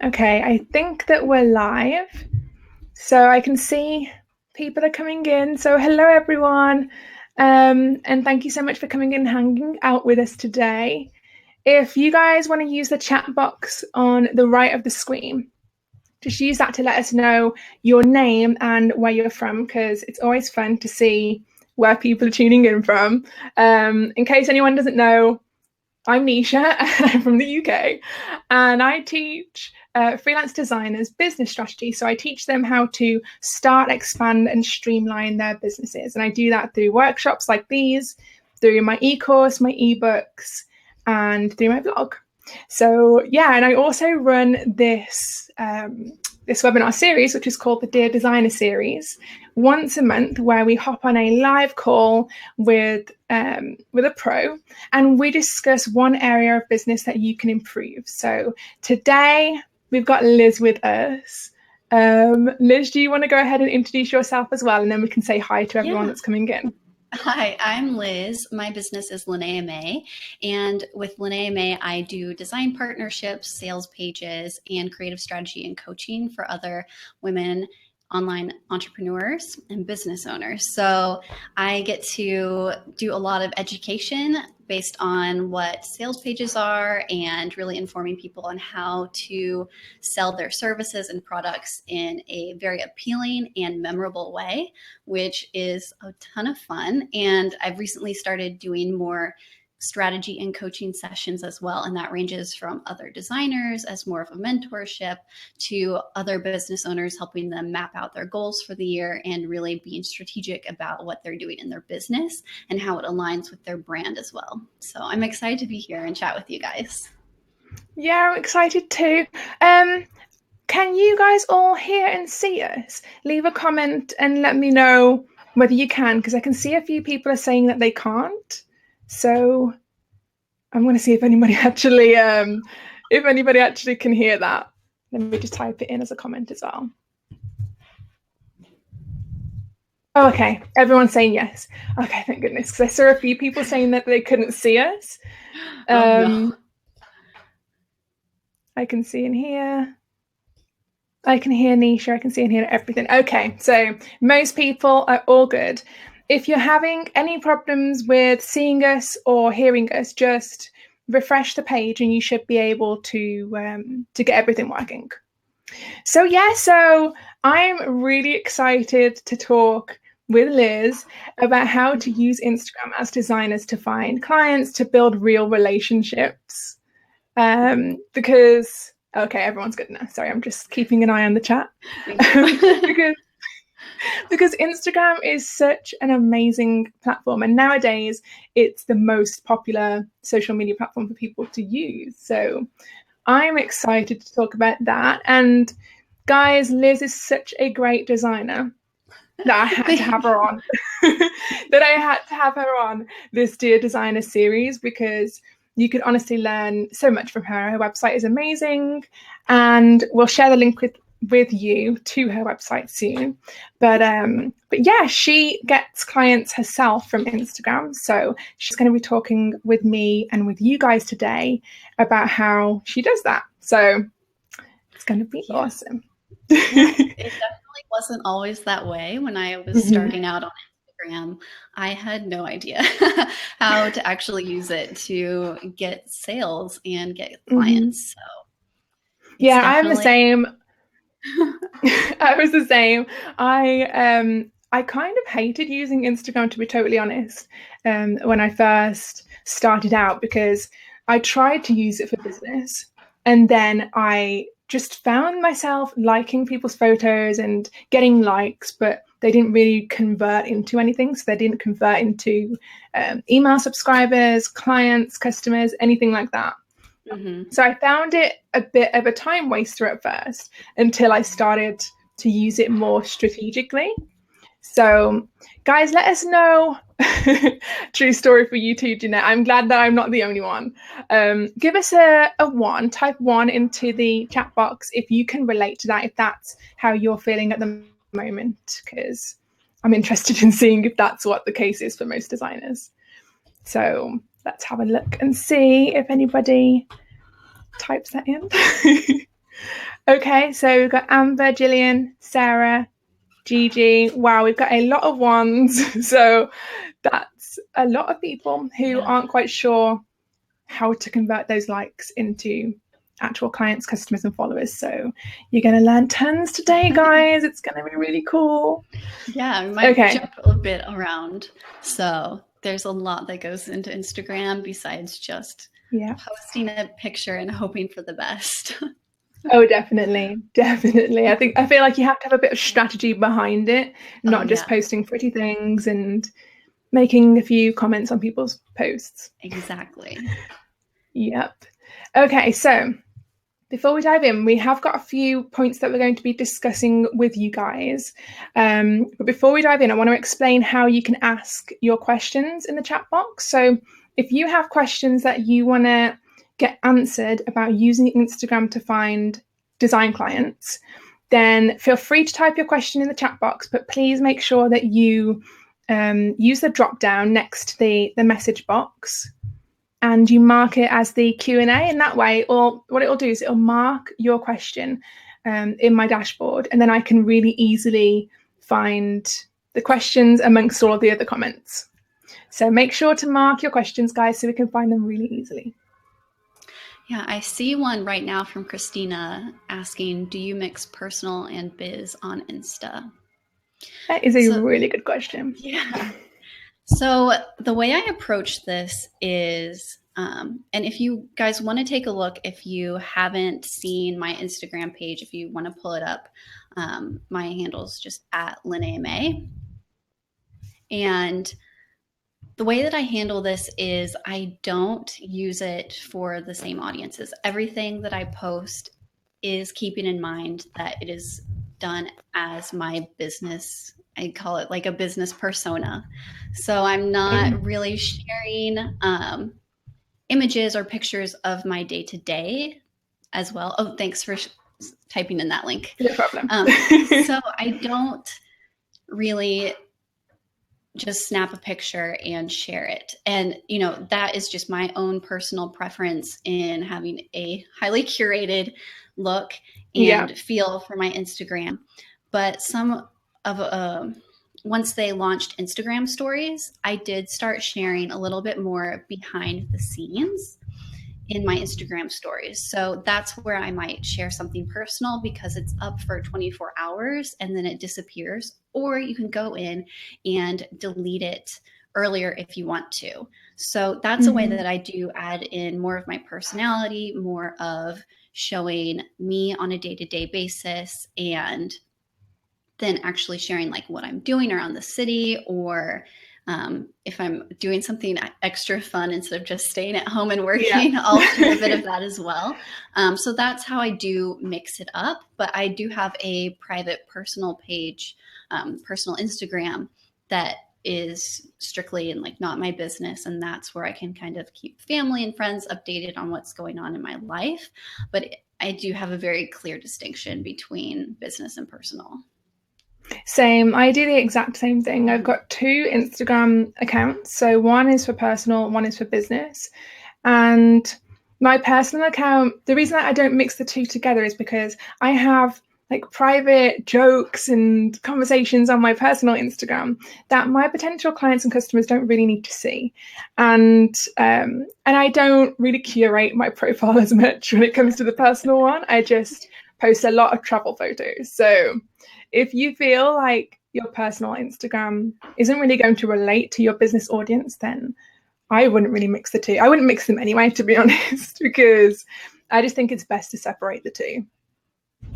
Okay, I think that we're live. So I can see people are coming in. So hello, everyone. And thank you so much for coming in and hanging out with us today. If you guys want to use the chat box on the right of the screen, just use that to let us know your name and where you're from, because it's always fun to see where people are tuning in from. In case anyone doesn't know, I'm Nesha, I'm from the UK, and I teach freelance designers business strategy. So I teach them how to start, expand, and streamline their businesses. And I do that through workshops like these, through my e-course, my ebooks, and through my blog. So yeah, and I also run this this webinar series, which is called the Dear Designer series, once a month, where we hop on a live call with a pro, and we discuss one area of business that you can improve. So today we've got Liz with us. Liz, do you want to go ahead and introduce yourself as well, and then we can say hi to everyone that's coming in? Hi, I'm Liz. My business is Linnea May, and with Linnea May, I do design partnerships, sales pages, and creative strategy and coaching for other women online entrepreneurs and business owners. So I get to do a lot of education based on what sales pages are and really informing people on how to sell their services and products in a very appealing and memorable way, which is a ton of fun. And I've recently started doing more strategy and coaching sessions as well. And that ranges from other designers as more of a mentorship to other business owners, helping them map out their goals for the year and really being strategic about what they're doing in their business and how it aligns with their brand as well. So I'm excited to be here and chat with you guys. Yeah, I'm excited too. Can you guys all hear and see us? Leave a comment and let me know whether you can, because I can see a few people are saying that they can't. So I'm going to see if anybody actually can hear that. Let me just type it in as a comment as well. Oh, okay, everyone's saying yes. Okay, thank goodness, because I saw a few people saying that they couldn't see us. No. I can see in here. I can hear Nesha, I can see and hear everything. Okay, so most people are all good. If you're having any problems with seeing us or hearing us, just refresh the page and you should be able to get everything working. So yeah, so I'm really excited to talk with Liz about how to use Instagram as designers to find clients, to build real relationships. Because okay, everyone's good now. Sorry, I'm just keeping an eye on the chat. because Instagram is such an amazing platform, and nowadays it's the most popular social media platform for people to use. So I'm excited to talk about that. And guys, Liz is such a great designer that I had to have her on. That I had to have her on this Dear Designer series, because you could honestly learn so much from her. Her website is amazing, and we'll share the link with you to her website soon. But yeah, she gets clients herself from Instagram. So she's going to be talking with me and with you guys today about how she does that. So it's going to be awesome. Yeah, it definitely wasn't always that way when I was starting out on Instagram. I had no idea how to actually use it to get sales and get clients. So yeah, I'm the same. I was the same. I kind of hated using Instagram, to be totally honest, when I first started out, because I tried to use it for business, and then I just found myself liking people's photos and getting likes, but they didn't really convert into anything. So they didn't convert into email subscribers, clients, customers, anything like that. So I found it a bit of a time waster at first, until I started to use it more strategically. So guys, let us know. True story for you too, Jeanette. I'm glad that I'm not the only one. Give us a 1, type 1 into the chat box if you can relate to that, if that's how you're feeling at the moment, because I'm interested in seeing if that's what the case is for most designers. So let's have a look and see if anybody types that in. Okay, so we've got Amber, Gillian, Sarah, Gigi. Wow, we've got a lot of ones. So that's a lot of people who aren't quite sure how to convert those likes into actual clients, customers, and followers. So you're going to learn tons today, guys. It's going to be really cool. Yeah, we might jump a bit around. So there's a lot that goes into Instagram besides just posting a picture and hoping for the best. Oh, definitely. Definitely. I feel like you have to have a bit of strategy behind it, not just posting pretty things and making a few comments on people's posts. Exactly. Yep. Okay, so before we dive in, we have got a few points that we're going to be discussing with you guys. But before we dive in, I want to explain how you can ask your questions in the chat box. So if you have questions that you want to get answered about using Instagram to find design clients, then feel free to type your question in the chat box, but please make sure that you use the drop down next to the message box and you mark it as the Q&A, and that way, or what it'll do is it'll mark your question in my dashboard, and then I can really easily find the questions amongst all of the other comments. So make sure to mark your questions, guys, so we can find them really easily. Yeah, I see one right now from Christina asking, do you mix personal and biz on Insta? That is a really good question. Yeah. So the way I approach this is, and if you guys want to take a look, if you haven't seen my Instagram page, if you want to pull it up, my handle is just at LynneAMA. And the way that I handle this is I don't use it for the same audiences. Everything that I post is keeping in mind that it is done as my business. I call it like a business persona. So I'm not really sharing images or pictures of my day to day as well. Oh, thanks for typing in that link. No problem. So I don't really just snap a picture and share it. And, you know, that is just my own personal preference in having a highly curated look and feel for my Instagram. But some of, once they launched Instagram stories, I did start sharing a little bit more behind the scenes in my Instagram stories. So that's where I might share something personal because it's up for 24 hours and then it disappears. Or you can go in and delete it earlier if you want to. So that's a way that I do add in more of my personality, more of showing me on a day-to-day basis, and then actually sharing like what I'm doing around the city, or if I'm doing something extra fun instead of just staying at home and working, I'll share a bit of that as well. So that's how I do mix it up. But I do have a private personal page, personal Instagram that is strictly in like not my business. And that's where I can kind of keep family and friends updated on what's going on in my life. But I do have a very clear distinction between business and personal. Same. I do the exact same thing. I've got two Instagram accounts. So one is for personal, one is for business. And my personal account, the reason that I don't mix the two together is because I have like private jokes and conversations on my personal Instagram that my potential clients and customers don't really need to see. And I don't really curate my profile as much when it comes to the personal one. I just post a lot of travel photos. So if you feel like your personal Instagram isn't really going to relate to your business audience, then I wouldn't really mix the two. I wouldn't mix them anyway, to be honest, because I just think it's best to separate the two.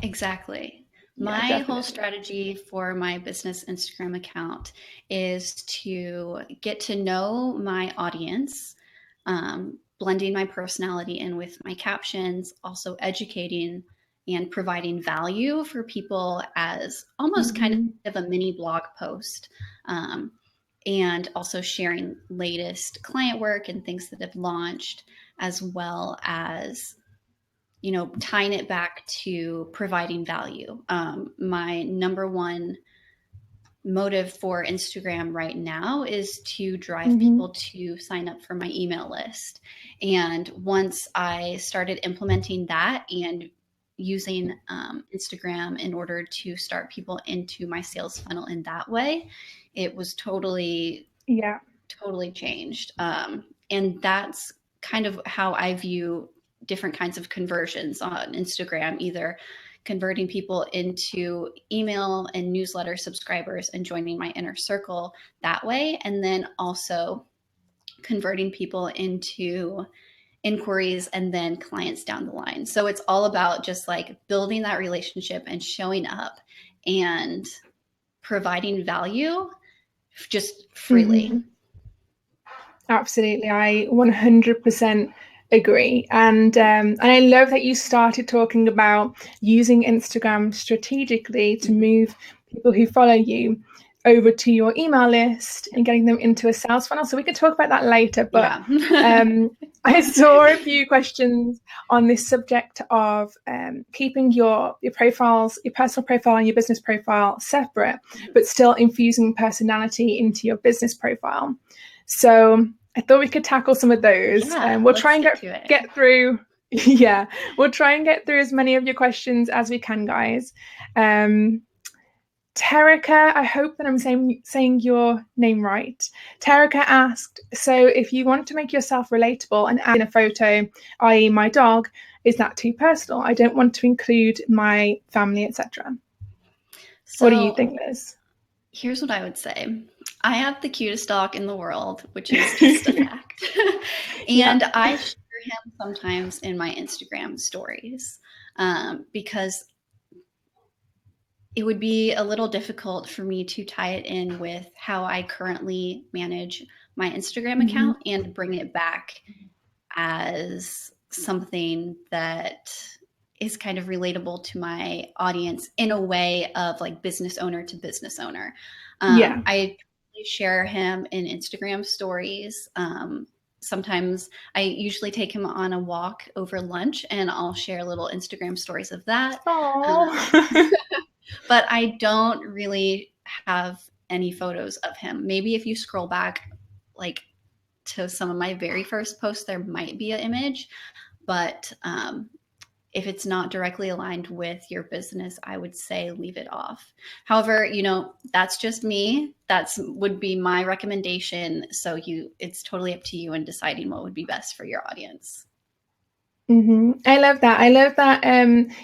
Exactly. My whole strategy for my business Instagram account is to get to know my audience, blending my personality in with my captions, also educating and providing value for people as almost kind of a mini blog post, and also sharing latest client work and things that have launched, as well as, you know, tying it back to providing value. My number one motive for Instagram right now is to drive people to sign up for my email list. And once I started implementing that and using Instagram in order to start people into my sales funnel in that way, it was totally changed. And that's kind of how I view different kinds of conversions on Instagram, either converting people into email and newsletter subscribers and joining my inner circle that way, and then also converting people into inquiries and then clients down the line. So it's all about just like building that relationship and showing up and providing value just freely. Mm-hmm. Absolutely. I 100% agree. And I love that you started talking about using Instagram strategically to move people who follow you over to your email list and getting them into a sales funnel. So we can talk about that later. But I saw a few questions on this subject of keeping your profiles, your personal profile and your business profile separate, but still infusing personality into your business profile. So I thought we could tackle some of those. We'll try and get through. Yeah, we'll try and get through as many of your questions as we can, guys. Terika, I hope that I'm saying your name right. Terika asked, so if you want to make yourself relatable and add in a photo, i.e. my dog, is that too personal? I don't want to include my family, etc. So, what do you think, Liz? Here's what I would say. I have the cutest dog in the world, which is just a fact. And I share him sometimes in my Instagram stories because it would be a little difficult for me to tie it in with how I currently manage my Instagram account and bring it back as something that is kind of relatable to my audience in a way of like business owner to business owner. I share him in Instagram stories. Sometimes I usually take him on a walk over lunch and I'll share little Instagram stories of that. But I don't really have any photos of him. Maybe if you scroll back like to some of my very first posts, there might be an image, but if it's not directly aligned with your business, I would say leave it off. However, that's just me. That's would be my recommendation. So it's totally up to you in deciding what would be best for your audience. I love that. I love that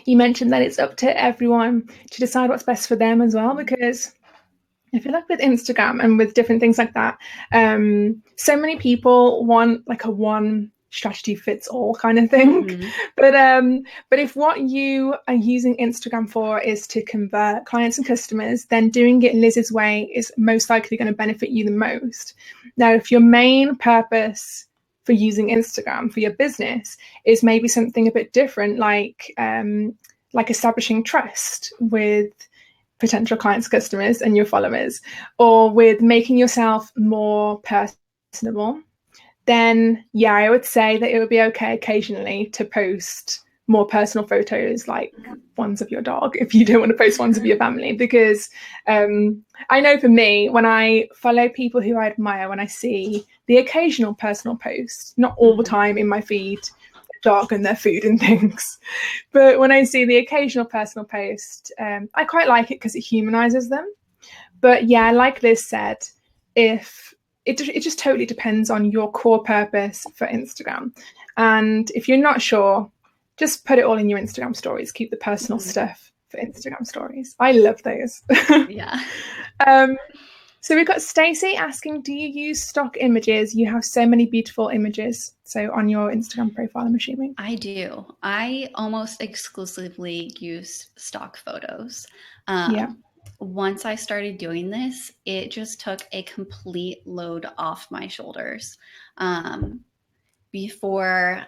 you mentioned that it's up to everyone to decide what's best for them as well, because I feel like with Instagram and with different things like that, so many people want like a one strategy fits all kind of thing. But if what you are using Instagram for is to convert clients and customers, then doing it Liz's way is most likely going to benefit you the most. Now, if your main purpose for using Instagram for your business is maybe something a bit different, like establishing trust with potential clients, customers, and your followers, or with making yourself more personable, then yeah, I would say that it would be okay occasionally to post more personal photos, like ones of your dog, if you don't want to post ones of your family. Because I know for me, when I follow people who I admire, when I see the occasional personal post, not all the time in my feed, dog and their food and things, but when I see the occasional personal post, I quite like it because it humanizes them. But yeah, like Liz said, if it just totally depends on your core purpose for Instagram. And if you're not sure, just put it all in your Instagram stories. Keep the personal stuff for Instagram stories. I love those. Yeah. So we've got Stacey asking, do you use stock images? You have so many beautiful images. So on your Instagram profile, I'm assuming. I do. I almost exclusively use stock photos. Once I started doing this, it just took a complete load off my shoulders. Before,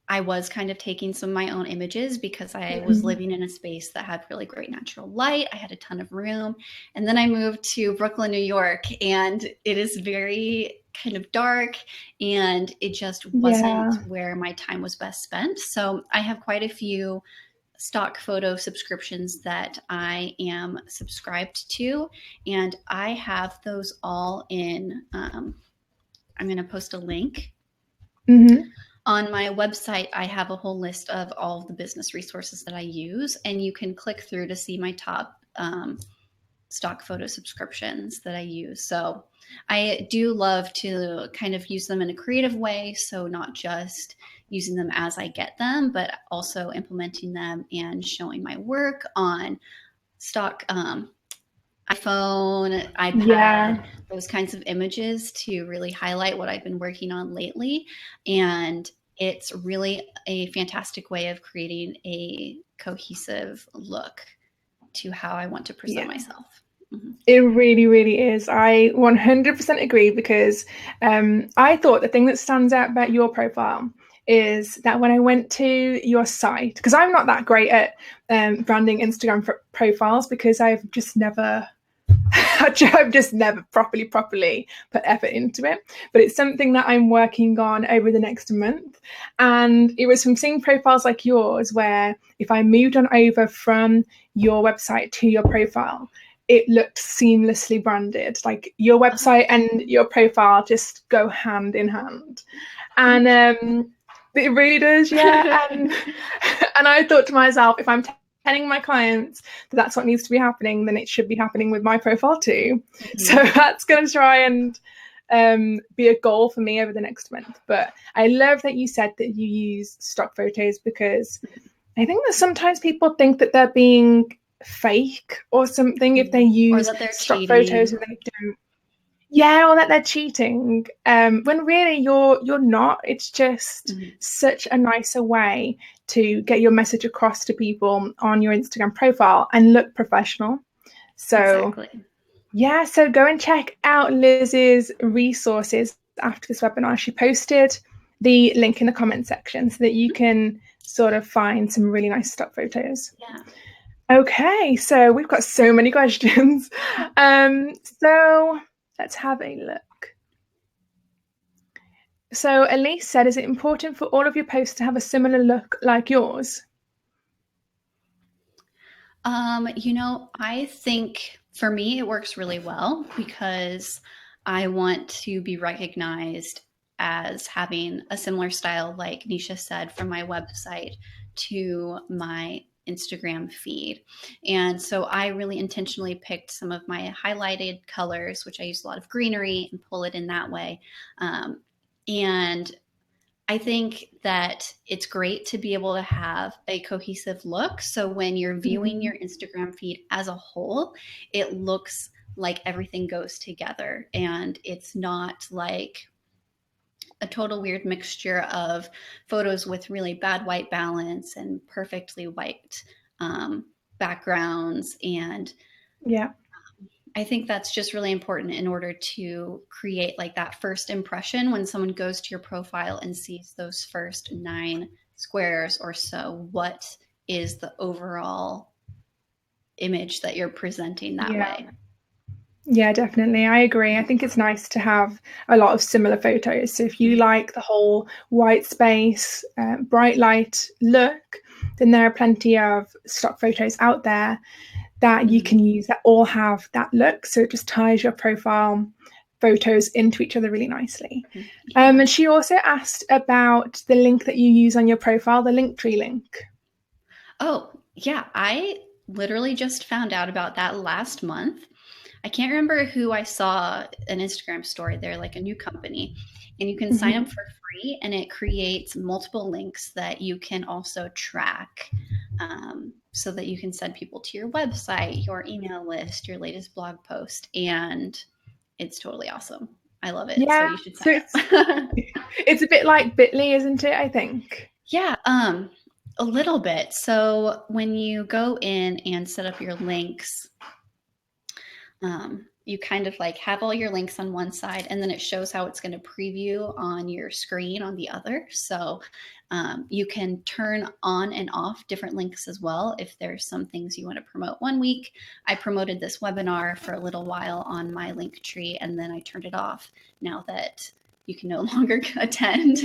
I was kind of taking some of my own images because I was living in a space that had really great natural light. I had a ton of room. And then I moved to Brooklyn, New York, and it is very kind of dark, and it just wasn't where my time was best spent. So I have quite a few stock photo subscriptions that I am subscribed to, and I have those all in, I'm going to post a link On my website, I have a whole list of all of the business resources that I use, and you can click through to see my top stock photo subscriptions that I use. So I do love to kind of use them in a creative way. So not just using them as I get them, but also implementing them and showing my work on stock iPhone, Yeah. iPad, those kinds of images to really highlight what I've been working on lately. And it's really a fantastic way of creating a cohesive look to how I want to present Yeah. myself. Mm-hmm. It really, really is. I 100% agree because I thought the thing that stands out about your profile is that when I went to your site, because I'm not that great at branding Instagram profiles because I've just never I've just never properly put effort into it. But it's something that I'm working on over the next month. And it was from seeing profiles like yours where if I moved on over from your website to your profile, it looked seamlessly branded. Like your website and your profile just go hand in hand. And it really does, yeah. And I thought to myself, if I'm telling my clients that that's what needs to be happening, then it should be happening with my profile too. Mm-hmm. So that's going to try and be a goal for me over the next month. But I love that you said that you use stock photos because I think that sometimes people think that they're being fake or something if they use stock photos and they don't. Yeah, or that they're cheating. When really you're not. It's just such a nicer way to get your message across to people on your Instagram profile and look professional. So exactly. Yeah, so go and check out Liz's resources after this webinar. She posted the link in the comment section so that you can sort of find some really nice stock photos. Yeah. Okay, so we've got so many questions. So let's have a look. So Elise said, is it important for all of your posts to have a similar look like yours? I think for me, it works really well because I want to be recognized as having a similar style, like Nesha said, from my website to my Instagram feed. And so I really intentionally picked some of my highlighted colors, which I use a lot of greenery and pull it in that way. And I think that it's great to be able to have a cohesive look. So when you're viewing your Instagram feed as a whole, it looks like everything goes together and it's not like a total weird mixture of photos with really bad white balance and perfectly white backgrounds. And yeah, I think that's just really important in order to create like that first impression when someone goes to your profile and sees those first 9 squares or so. What is the overall image that you're presenting that way? Yeah, definitely. I agree. I think it's nice to have a lot of similar photos. So if you like the whole white space, bright light look, then there are plenty of stock photos out there that you can use that all have that look. So it just ties your profile photos into each other really nicely. Yeah. And she also asked about the link that you use on your profile, the Linktree link. Oh, yeah. I literally just found out about that last month. I can't remember who I saw an Instagram story. They're like a new company, and you can sign up for free, and it creates multiple links that you can also track so that you can send people to your website, your email list, your latest blog post, and it's totally awesome. I love it. Yeah, so you should sign up. It's a bit like Bitly, isn't it? I think. Yeah, a little bit. So when you go in and set up your links, you kind of like have all your links on one side and then it shows how it's going to preview on your screen on the other. So you can turn on and off different links as well if there's some things you want to promote. One week I promoted this webinar for a little while on my Linktree and then I turned it off now that you can no longer attend.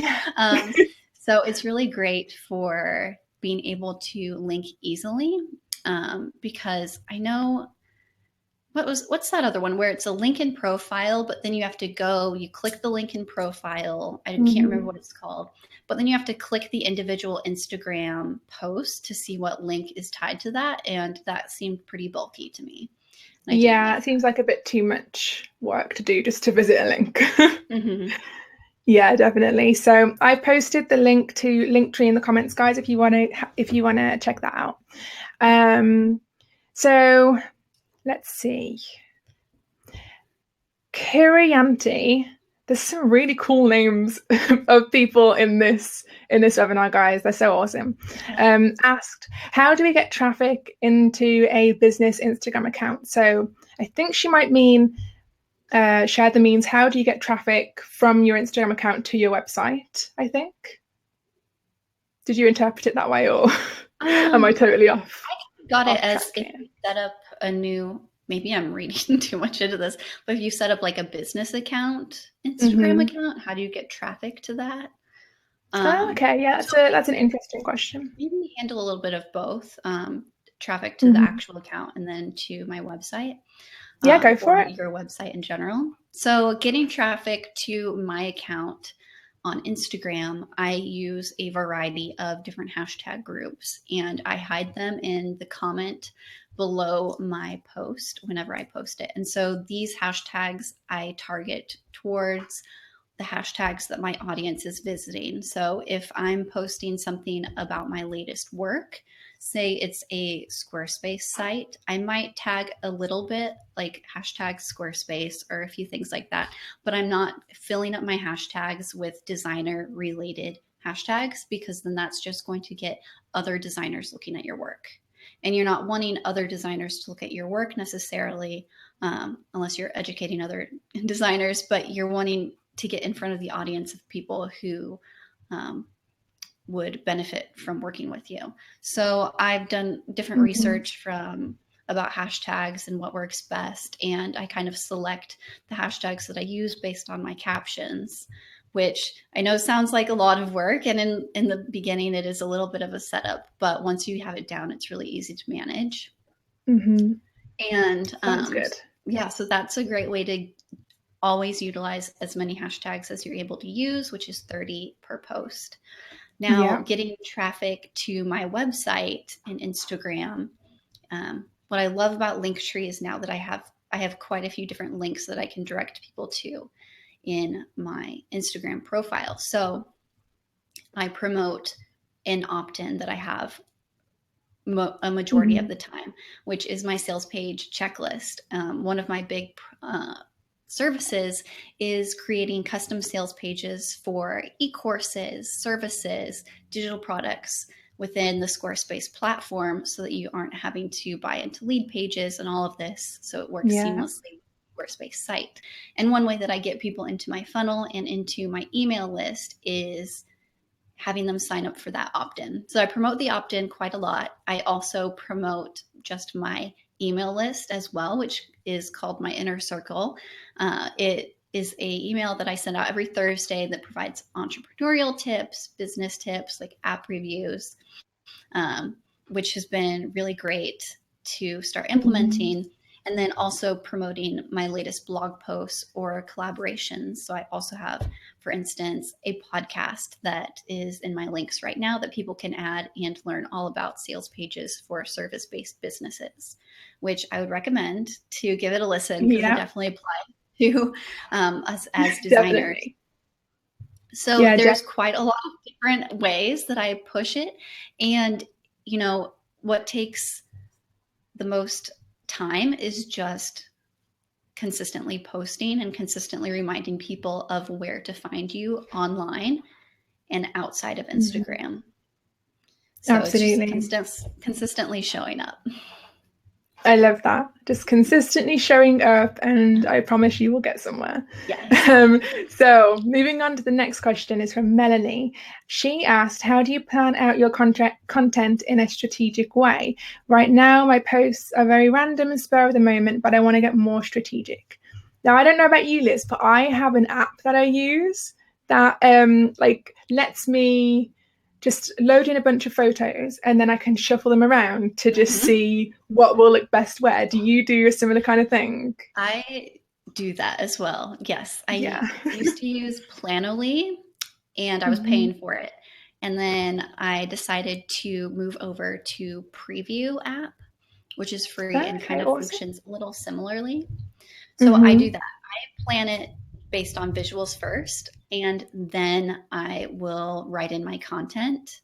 So it's really great for being able to link easily because I know what's that other one where it's a link in profile, but then you have to you click the link in profile. I can't remember what it's called, but then you have to click the individual Instagram post to see what link is tied to that. And that seemed pretty bulky to me. Yeah, it seems like a bit too much work to do just to visit a link. Mm-hmm. Yeah, definitely. So I posted the link to Linktree in the comments, guys, if you want to check that out. So let's see. Kiriyanti, there's some really cool names of people in this webinar, guys. They're so awesome. Asked, how do we get traffic into a business Instagram account? So I think she might mean share the means. How do you get traffic from your Instagram account to your website? I think. Did you interpret it that way, or am I totally off? I got it as if you set up a new. Maybe I'm reading too much into this, but if you set up like a business account, Instagram account, how do you get traffic to that? Okay, yeah, that's an interesting question. Maybe handle a little bit of both, traffic to the actual account and then to my website. Yeah, go for it. Your website in general. So getting traffic to my account on Instagram, I use a variety of different hashtag groups, and I hide them in the comment below my post whenever I post it. And so these hashtags I target towards the hashtags that my audience is visiting. So if I'm posting something about my latest work, say it's a Squarespace site, I might tag a little bit like hashtag Squarespace or a few things like that, but I'm not filling up my hashtags with designer related hashtags, because then that's just going to get other designers looking at your work. And you're not wanting other designers to look at your work necessarily, unless you're educating other designers, but you're wanting to get in front of the audience of people who would benefit from working with you. So I've done different research about hashtags and what works best. And I kind of select the hashtags that I use based on my captions, which I know sounds like a lot of work. And in the beginning, it is a little bit of a setup, but once you have it down, it's really easy to manage. And sounds good. Yeah, so that's a great way to always utilize as many hashtags as you're able to use, which is 30 per post. Now, getting traffic to my website and Instagram, what I love about Linktree is now that I have quite a few different links that I can direct people to in my Instagram profile. So I promote an opt-in that I have a majority of the time, which is my sales page checklist. One of my big services is creating custom sales pages for e-courses, services, digital products within the Squarespace platform, so that you aren't having to buy into lead pages and all of this. So it works seamlessly with Squarespace site. And one way that I get people into my funnel and into my email list is having them sign up for that opt-in. So I promote the opt-in quite a lot. I also promote just my email list as well, which is called my Inner Circle. It is a email that I send out every Thursday that provides entrepreneurial tips, business tips, like app reviews, which has been really great to start implementing. And then also promoting my latest blog posts or collaborations. So I also have, for instance, a podcast that is in my links right now that people can add and learn all about sales pages for service-based businesses, which I would recommend to give it a listen, because it definitely applies to us as designers. So there's quite a lot of different ways that I push it. And, you know, what takes the most time is just consistently posting and consistently reminding people of where to find you online and outside of Instagram. So absolutely, it's just consistently showing up. I love that. Just consistently showing up, and I promise you will get somewhere. Yes. So moving on to the next question is from Melanie. She asked, how do you plan out your content in a strategic way? Right now, my posts are very random and spur of the moment, but I want to get more strategic. Now, I don't know about you, Liz, but I have an app that I use that like lets me just load in a bunch of photos and then I can shuffle them around to just Mm-hmm. see what will look best where. Do you do a similar kind of thing? I do that as well. Yes, I Yeah. used to use Planoly, and I was Hmm. paying for it. And then I decided to move over to Preview app, which is free and kind Okay, of awesome. functions a little similarly. So I do Hmm. that. I plan it based on visuals first, and then I will write in my content.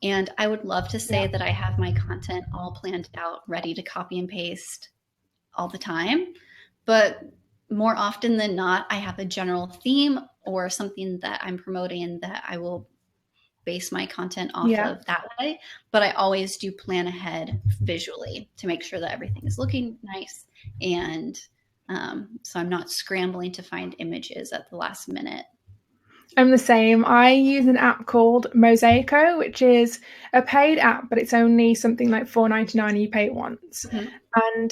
And I would love to say Yeah. that I have my content all planned out, ready to copy and paste all the time. But more often than not, I have a general theme or something that I'm promoting that I will base my content off Yeah. of that way. But I always do plan ahead visually to make sure that everything is looking nice. And so I'm not scrambling to find images at the last minute. I'm the same. I use an app called Mosaico, which is a paid app, but it's only something like $4.99 and you pay it once. Mm-hmm.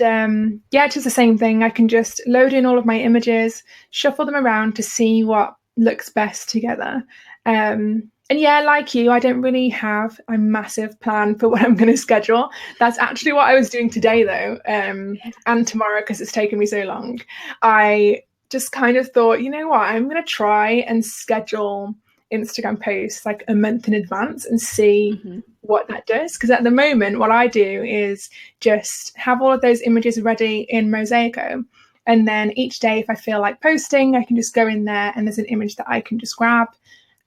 And yeah, it's just the same thing. I can just load in all of my images, shuffle them around to see what looks best together. And yeah, like you, I don't really have a massive plan for what I'm going to schedule. That's actually what I was doing today, though, and tomorrow because it's taken me so long. I just kind of thought, you know what, I'm going to try and schedule Instagram posts like a month in advance and see Mm-hmm. what that does. Because at the moment, what I do is just have all of those images ready in Mosaico. And then each day, if I feel like posting, I can just go in there and there's an image that I can just grab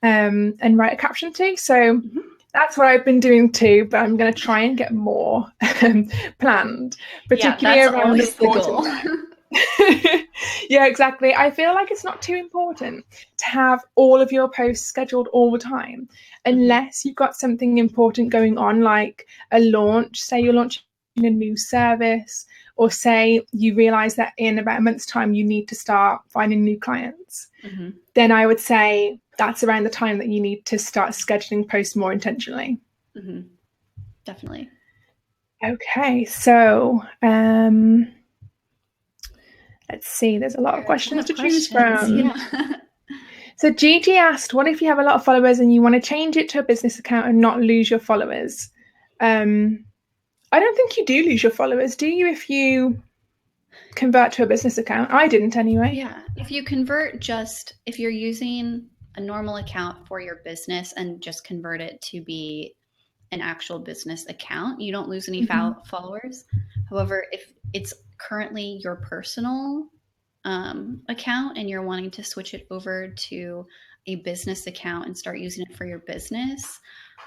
and write a caption to. So Mm-hmm. that's what I've been doing too, but I'm going to try and get more planned, Yeah, particularly that's around always the important goal. times. Yeah, exactly. I feel like it's not too important to have all of your posts scheduled all the time, Mm-hmm. unless you've got something important going on, like a launch. Say you're launching a new service, or say you realize that in about a month's time you need to start finding new clients. Mm-hmm. Then I would say that's around the time that you need to start scheduling posts more intentionally. Mm-hmm. Definitely. Okay, so let's see, there's a lot of There's a lot questions of to choose questions. from. Yeah. So Gigi asked, what if you have a lot of followers and you want to change it to a business account and not lose your followers? Um, I don't think you do lose your followers, do you, if you convert to a business account? I didn't anyway. Yeah. If you convert if you're using a normal account for your business and just convert it to be an actual business account, you don't lose any Mm-hmm. followers. However, if it's currently your personal account and you're wanting to switch it over to a business account and start using it for your business,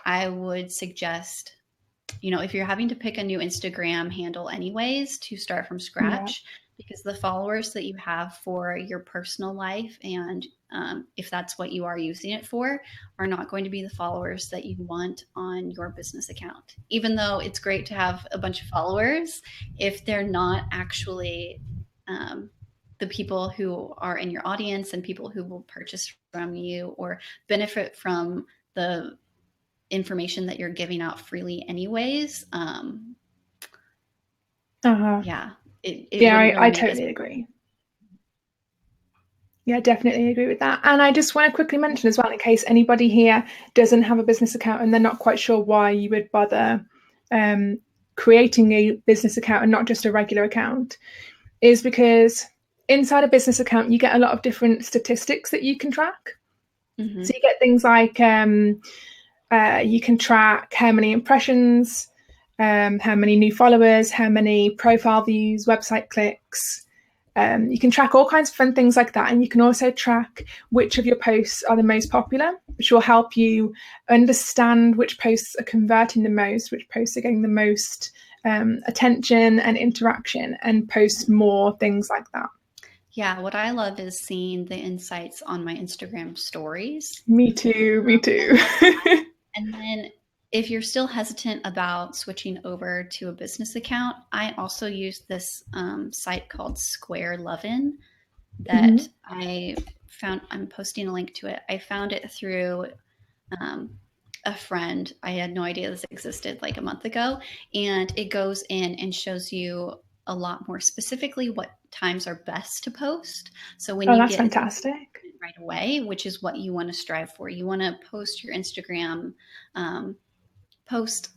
I would suggest, if you're having to pick a new Instagram handle anyways to start from Yeah. scratch, because the followers that you have for your personal life and if that's what you are using it for, are not going to be the followers that you want on your business account. Even though it's great to have a bunch of followers, if they're not actually the people who are in your audience and people who will purchase from you or benefit from the information that you're giving out freely anyways, Uh-huh. yeah, it Yeah, wouldn't I really make as totally agree. Yeah, definitely agree with that. And I just want to quickly mention as well, in case anybody here doesn't have a business account and they're not quite sure why you would bother um, creating a business account and not just a regular account, is because inside a business account, you get a lot of different statistics that you can track. So mm-hmm. you get things like you can track how many impressions, how many new followers, how many profile views, website clicks. You can track all kinds of fun things like that. And you can also track which of your posts are the most popular, which will help you understand which posts are converting the most, which posts are getting the most attention and interaction, and post more things like that. Yeah, what I love is seeing the insights on my Instagram stories. Me too, me I too. love that. And then if you're still hesitant about switching over to a business account, I also use this site called Square Lovin' that Mm-hmm. I found. I'm posting a link to it. I found it through um, a friend. I had no idea this existed like a month ago. And it goes in and shows you a lot more specifically what times are best to post. So when Oh, you that's get fantastic. right away, which is what you want to strive for. You want to post your Instagram post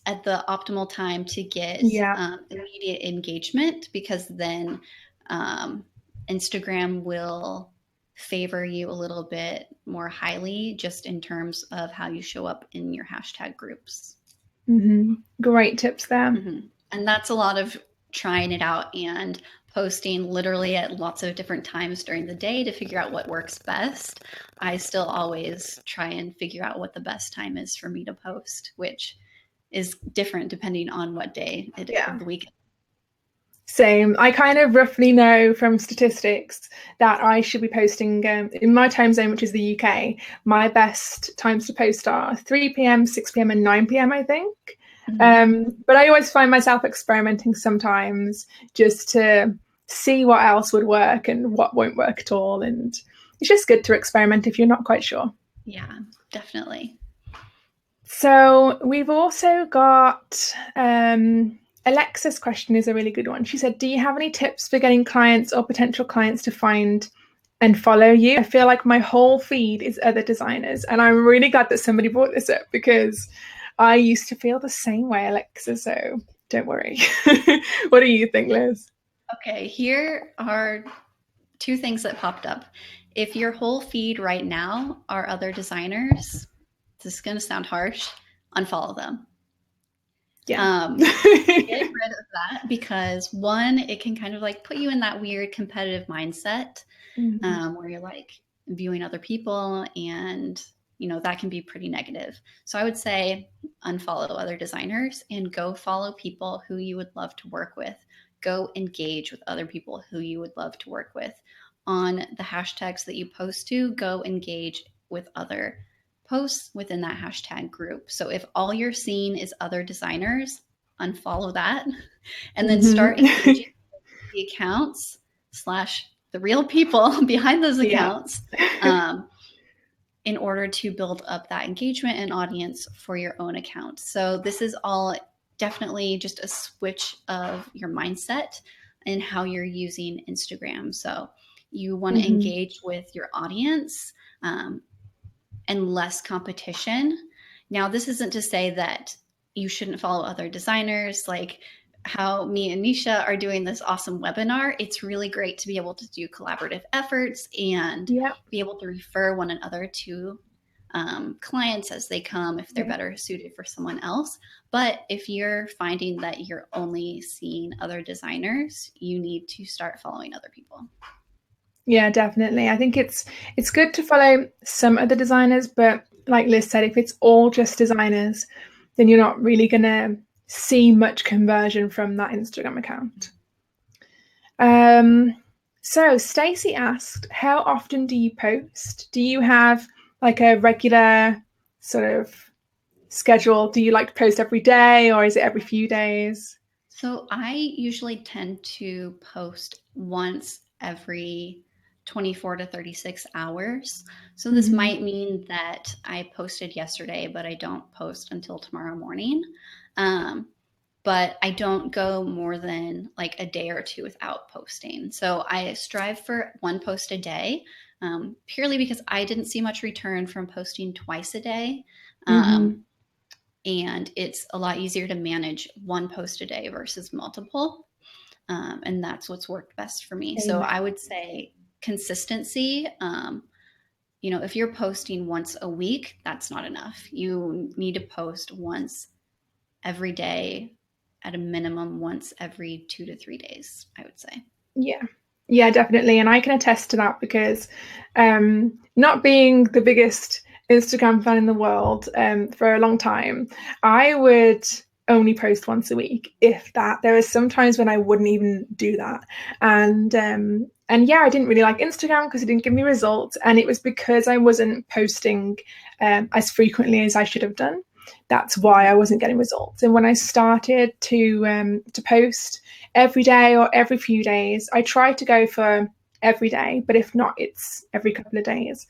at the optimal time to get immediate engagement, because then Instagram will favor you a little bit more highly just in terms of how you show up in your hashtag groups. Great tips there. And that's a lot of trying it out and posting literally at lots of different times during the day to figure out what works best. I still always try and figure out what the best time is for me to post, which is different depending on what day of the week. Same. I kind of roughly know from statistics that I should be posting in my time zone, which is the UK. My best times to post are 3 p.m, 6 p.m, and 9 p.m, I think. But I always find myself experimenting sometimes just to see what else would work and what won't work at all. And it's just good to experiment if you're not quite sure. Yeah, definitely. So we've also got Alexa's question is a really good one. She said, do you have any tips for getting clients or potential clients to find and follow you? I feel like my whole feed is other designers, and I'm really glad that somebody brought this up because I used to feel the same way, Alexa, so don't worry. What do you think, Liz? Okay, here are two things that popped up. If your whole feed right now are other designers, this is going to sound harsh, unfollow them. Yeah. Get rid of that, because one, it can kind of like put you in that weird competitive mindset where you're like viewing other people, and that can be pretty negative. So I would say unfollow other designers and go follow people who you would love to work with. Go engage with other people who you would love to work with. On the hashtags that you post to, go engage with other posts within that hashtag group. So if all you're seeing is other designers, unfollow that, and then start engaging with the accounts / the real people behind those accounts in order to build up that engagement and audience for your own account. So this is all definitely just a switch of your mindset and how you're using Instagram. So you want to engage with your audience and less competition. Now, this isn't to say that you shouldn't follow other designers, like how me and Nesha are doing this awesome webinar. It's really great to be able to do collaborative efforts and be able to refer one another to clients as they come if they're better suited for someone else. But if you're finding that you're only seeing other designers, you need to start following other people. Yeah, definitely. I think it's good to follow some other designers, but like Liz said, if it's all just designers, then you're not really going to see much conversion from that Instagram account. So Stacey asked, how often do you post? Do you have like a regular sort of schedule? Do you like to post every day, or is it every few days? So I usually tend to post once every 24 to 36 hours. So this might mean that I posted yesterday, but I don't post until tomorrow morning. But I don't go more than like a day or two without posting. So I strive for one post a day, purely because I didn't see much return from posting twice a day. And it's a lot easier to manage one post a day versus multiple. And that's what's worked best for me. So I would say consistency. If you're posting once a week, that's not enough. You need to post once every day, at a minimum once every 2 to 3 days, I would say. Yeah, definitely. And I can attest to that because not being the biggest Instagram fan in the world for a long time, I would only post once a week, if that. There was some times when I wouldn't even do that. And yeah, I didn't really like Instagram because it didn't give me results. And it was because I wasn't posting as frequently as I should have done. That's why I wasn't getting results. And when I started to post every day or every few days, I try to go for every day, but if not, it's every couple of days.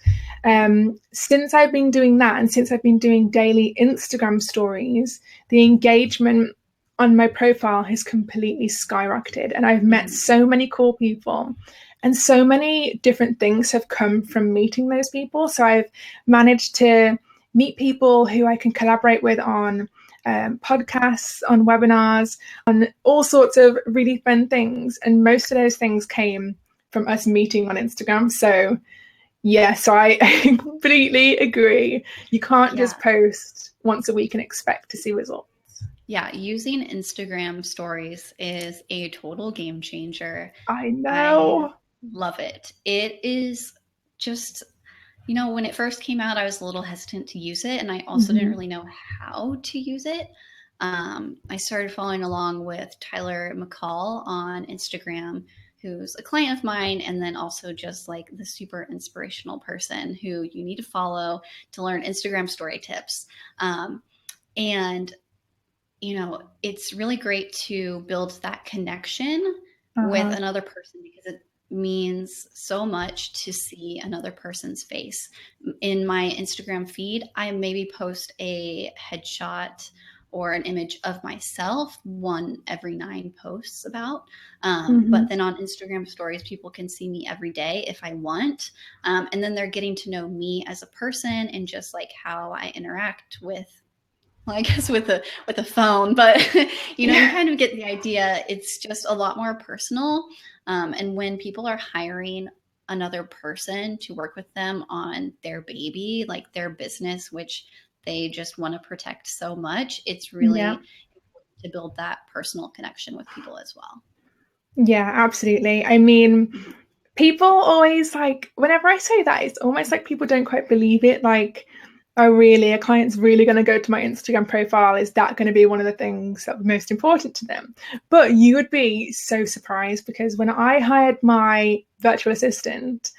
Since I've been doing that, and since I've been doing daily Instagram stories, the engagement on my profile has completely skyrocketed, and I've met so many cool people. And so many different things have come from meeting those people. So I've managed to meet people who I can collaborate with on podcasts, on webinars, on all sorts of really fun things. And most of those things came from us meeting on Instagram. So yeah, so I completely agree. You can't just post once a week and expect to see results. Yeah, using Instagram stories is a total game changer. I I know. love it. It is just, when it first came out, I was a little hesitant to use it, and I also didn't really know how to use it. I started following along with Tyler McCall on Instagram, who's a client of mine, and then also just like the super inspirational person who you need to follow to learn Instagram story tips. And it's really great to build that connection with another person, because it means so much to see another person's face. In my Instagram feed, I maybe post a headshot or an image of myself, one every 9 posts about. But then on Instagram stories, people can see me every day if I want. And then they're getting to know me as a person and just like how I interact with, well, I guess with a phone, but you kind of get the idea. It's just a lot more personal. And when people are hiring another person to work with them on their baby, like their business, which they just want to protect so much, it's really important to build that personal connection with people as well. Yeah, absolutely. I mean, people always like, whenever I say that, it's almost like people don't quite believe it. Like, oh, really? A client's really going to go to my Instagram profile? Is that going to be one of the things that's most important to them? But you would be so surprised, because when I hired my virtual assistant,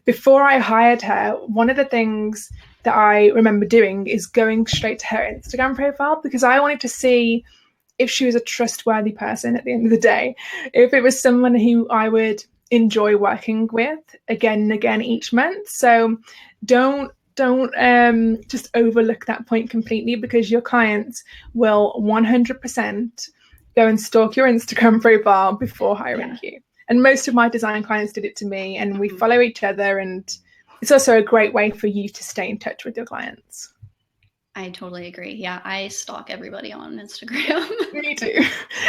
before I hired her, one of the things that I remember doing is going straight to her Instagram profile, because I wanted to see if she was a trustworthy person at the end of the day, if it was someone who I would enjoy working with again and again each month. So don't just overlook that point completely, because your clients will 100% go and stalk your Instagram profile before hiring you. And most of my design clients did it to me, and we follow each other, and it's also a great way for you to stay in touch with your clients. I totally agree. Yeah, I stalk everybody on Instagram. Me too.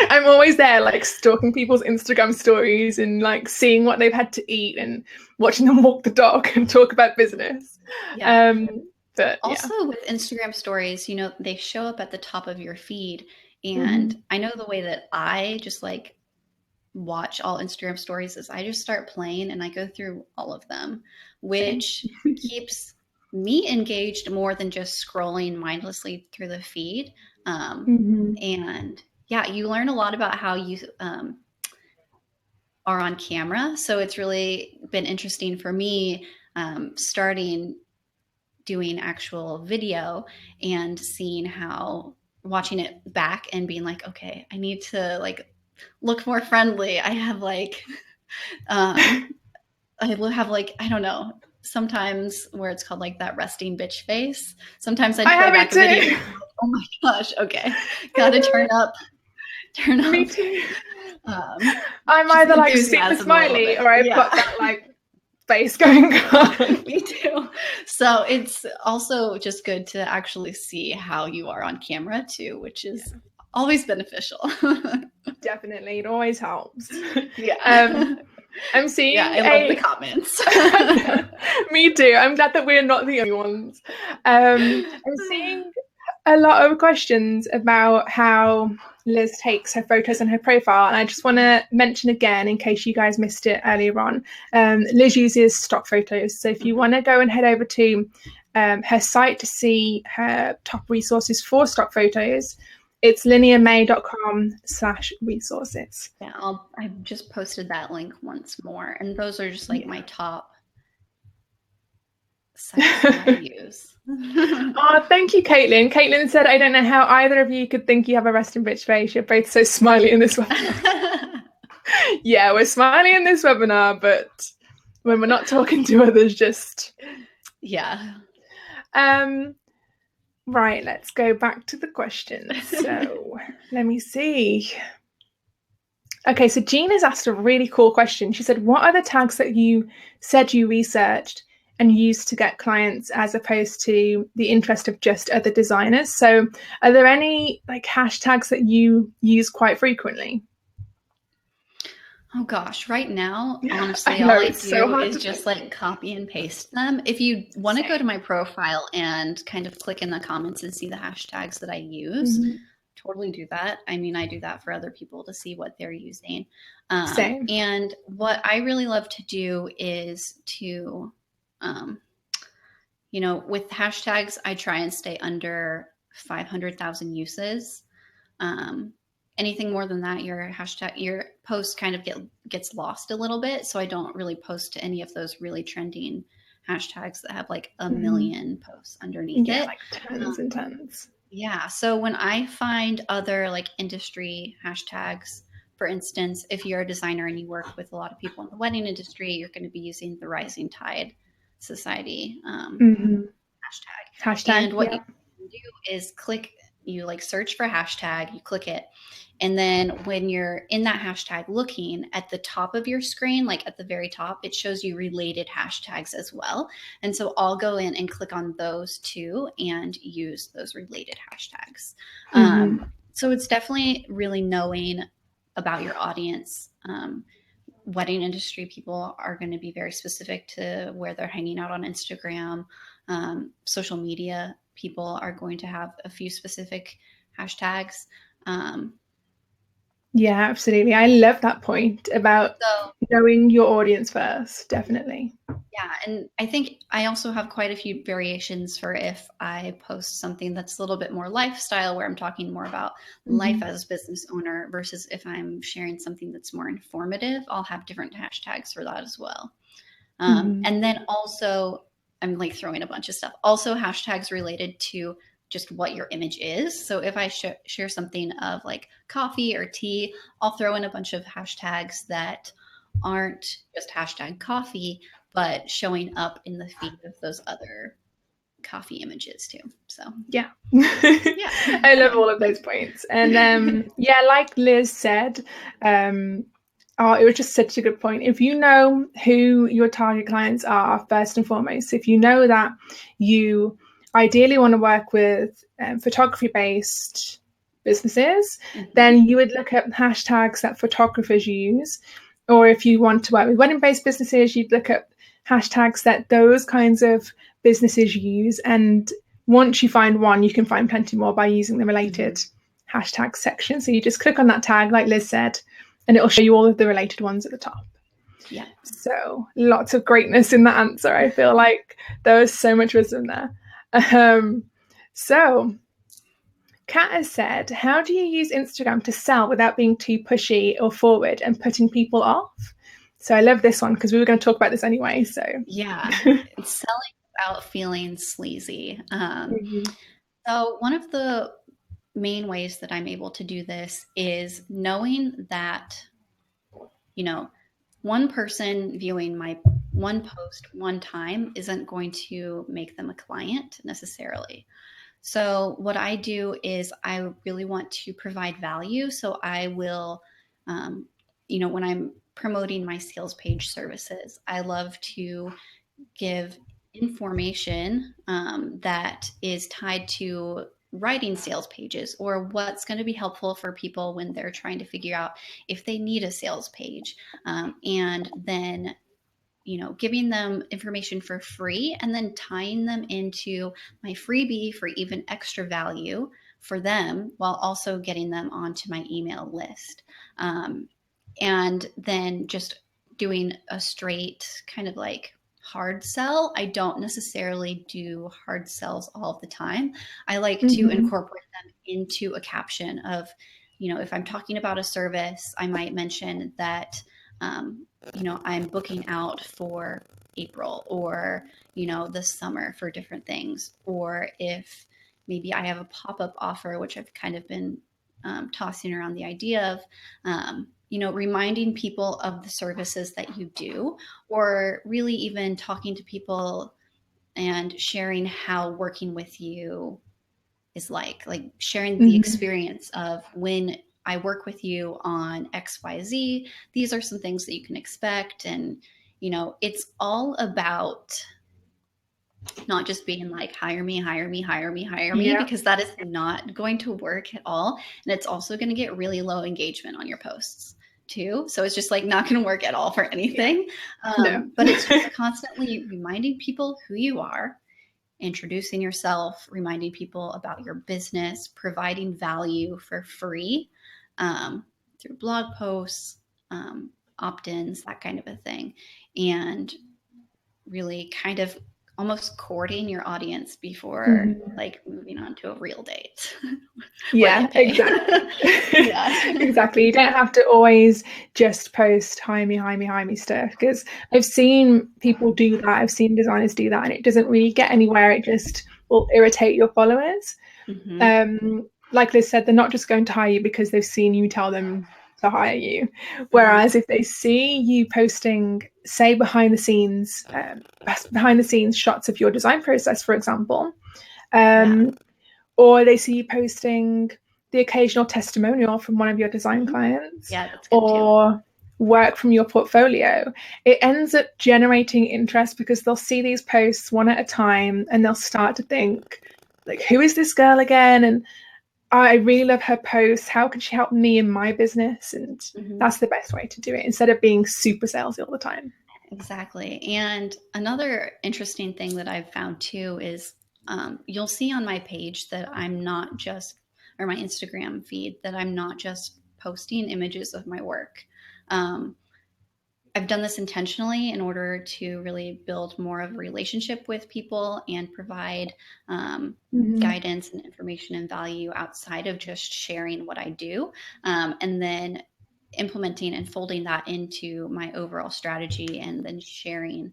I'm always there, like stalking people's Instagram stories and like seeing what they've had to eat and watching them walk the dog and talk about business. Yeah. But also with Instagram stories, they show up at the top of your feed. And I know the way that I just like watch all Instagram stories is I just start playing and I go through all of them, which keeps me engaged more than just scrolling mindlessly through the feed. And yeah, you learn a lot about how you are on camera. So it's really been interesting for me starting doing actual video and seeing how, watching it back and being like, okay, I need to like look more friendly. I have like I have like, I don't know, sometimes where it's called like that resting bitch face. Sometimes I'd play back a video and I'm like, oh my gosh, okay, gotta turn up. Me too. I'm just either the like super enthusiasm a little smiley bit. or I've got that like face going on. Me too. So it's also just good to actually see how you are on camera too, which is always beneficial. Definitely, it always helps. Yeah. I'm seeing I love the comments. Me too. I'm glad that we're not the only ones. I'm seeing a lot of questions about how Liz takes her photos and her profile, and I just want to mention again, in case you guys missed it earlier on, Liz uses stock photos. So if you want to go and head over to her site to see her top resources for stock photos, it's linearmay.com/resources. Yeah, I just posted that link once more, and those are just like my top sites that I use. Oh, thank you, Caitlin. Caitlin said, I don't know how either of you could think you have a resting bitch face. You're both so smiley in this webinar. Yeah, we're smiley in this webinar, but when we're not talking to others, just... Yeah. Right, let's go back to the questions. So let me see. Okay, so Jean has asked a really cool question. She said, what are the tags that you said you researched and used to get clients as opposed to the interest of just other designers? So are there any like hashtags that you use quite frequently? Oh gosh, right now, I honestly, all know I it's so do hard is to just think. like copy and paste them. If you want to go to Same. my profile and kind of click in the comments and see the hashtags that I use, Mhm. totally do that. I mean, I do that for other people to see what they're using. Same. And what I really love to do is to, um, with hashtags, I try and stay under 500,000 uses. Um, Anything more than that, your post kind of gets lost a little bit. So I don't really post to any of those really trending hashtags that have like a Mhm. million posts underneath Yeah, it. like tons and tons. Yeah. So when I find other like industry hashtags, for instance, if you're a designer and you work with a lot of people in the wedding industry, you're going to be using the Rising Tide Society Mhm. hashtag. Hashtag, And what you yeah. can do is you like search for hashtag, you click it. And then when you're in that hashtag looking at the top of your screen, like at the very top, it shows you related hashtags as well. And so I'll go in and click on those too and use those related hashtags. Mhm. So it's definitely really knowing about your audience. Wedding industry people are going to be very specific to where they're hanging out on Instagram. Social media people are going to have a few specific hashtags. Um, Yeah, absolutely. I love that point about so knowing your audience first, definitely. yeah, and I think I also have quite a few variations for if I post something that's a little bit more lifestyle, where I'm talking more about life Mhm. as a business owner, versus if I'm sharing something that's more informative, I'll have different hashtags for that as well. Mhm. And then also, I'm like throwing a bunch of stuff. Also, hashtags related to just what your image is. So if I share something of like coffee or tea, I'll throw in a bunch of hashtags that aren't just hashtag coffee, but showing up in the feed of those other coffee images too. So Yeah. yeah. I love all of those points. And yeah, like Liz said, um, oh, it was just such a good point. If you know who your target clients are, first and foremost, if you know that you ideally want to work with photography based businesses, Mhm. then you would look at hashtags that photographers use. Or if you want to work with wedding based businesses, you'd look at hashtags that those kinds of businesses use. And once you find one, you can find plenty more by using the related Mhm. hashtag section. So you just click on that tag, like Liz said, and it'll show you all of the related ones at the top. Yeah. So lots of greatness in that answer. I feel like there was so much wisdom there. Um, so Kat has said, how do you use Instagram to sell without being too pushy or forward and putting people off? So I love this one because we were going to talk about this anyway. So Yeah. It's selling without feeling sleazy. Mhm. So one of the main ways that I'm able to do this is knowing that, you know, one person viewing my one post one time isn't going to make them a client necessarily. So, what I do is I really want to provide value. So, I will, um, when I'm promoting my sales page services, I love to give information that is tied to writing sales pages or what's going to be helpful for people when they're trying to figure out if they need a sales page. And then giving them information for free and then tying them into my freebie for even extra value for them while also getting them onto my email list. And then just doing a straight kind of like hard sell. I don't necessarily do hard sells all the time. I like to Mhm. incorporate them into a caption of, if I'm talking about a service, I might mention that, I'm booking out for April or, this summer for different things. Or if maybe I have a pop up offer, which I've kind of been tossing around the idea of, reminding people of the services that you do, or really even talking to people and sharing how working with you is like sharing the Mhm. experience of when I work with you on XYZ. These are some things that you can expect. And, it's all about not just being like, hire me, hire me, hire me, hire me, Yeah. because that is not going to work at all. And it's also going to get really low engagement on your posts too. So it's just like not going to work at all for anything. No. But it's just constantly reminding people who you are, introducing yourself, reminding people about your business, providing value for free through blog posts, opt-ins, that kind of a thing. And really kind of almost courting your audience before Mhm. like moving on to a real date where they Yeah, pay. exactly. Yeah. Exactly. You don't have to always just post hire me, hire me, hire me stuff, because I've seen people do that. I've seen designers do that, and it doesn't really get anywhere. It just will irritate your followers. Like Liz said, they're not just going to hire you because they've seen you tell them to hire you. Whereas if they see you posting, say, behind the scenes shots of your design process, for example, Yeah. or they see you posting the occasional testimonial from one of your design clients, Yeah, that's good too. or work from your portfolio, it ends up generating interest because they'll see these posts one at a time and they'll start to think, like, who is this girl again? And I really love her posts. How could she help me in my business? And that's the best way to do it, instead of being super salesy all the time. Exactly. And another interesting thing that I've found too is you'll see on my page that I'm not just, or my Instagram feed, that I'm not just posting images of my work. Um, I've done this intentionally in order to really build more of a relationship with people and provide guidance and information and value outside of just sharing what I do. And then implementing and folding that into my overall strategy, and then sharing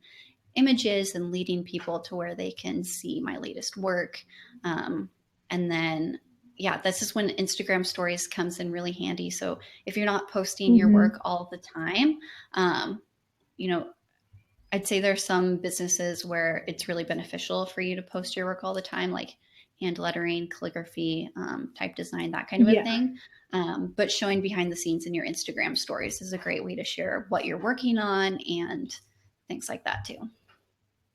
images and leading people to where they can see my latest work. And then, yeah, this is when Instagram stories comes in really handy. So if you're not posting your Mm-hmm. work all the time, um, you know, I'd say there's some businesses where it's really beneficial for you to post your work all the time, like hand lettering, calligraphy, type design, that kind of a Yeah. thing. But showing behind the scenes in your Instagram stories is a great way to share what you're working on and things like that too.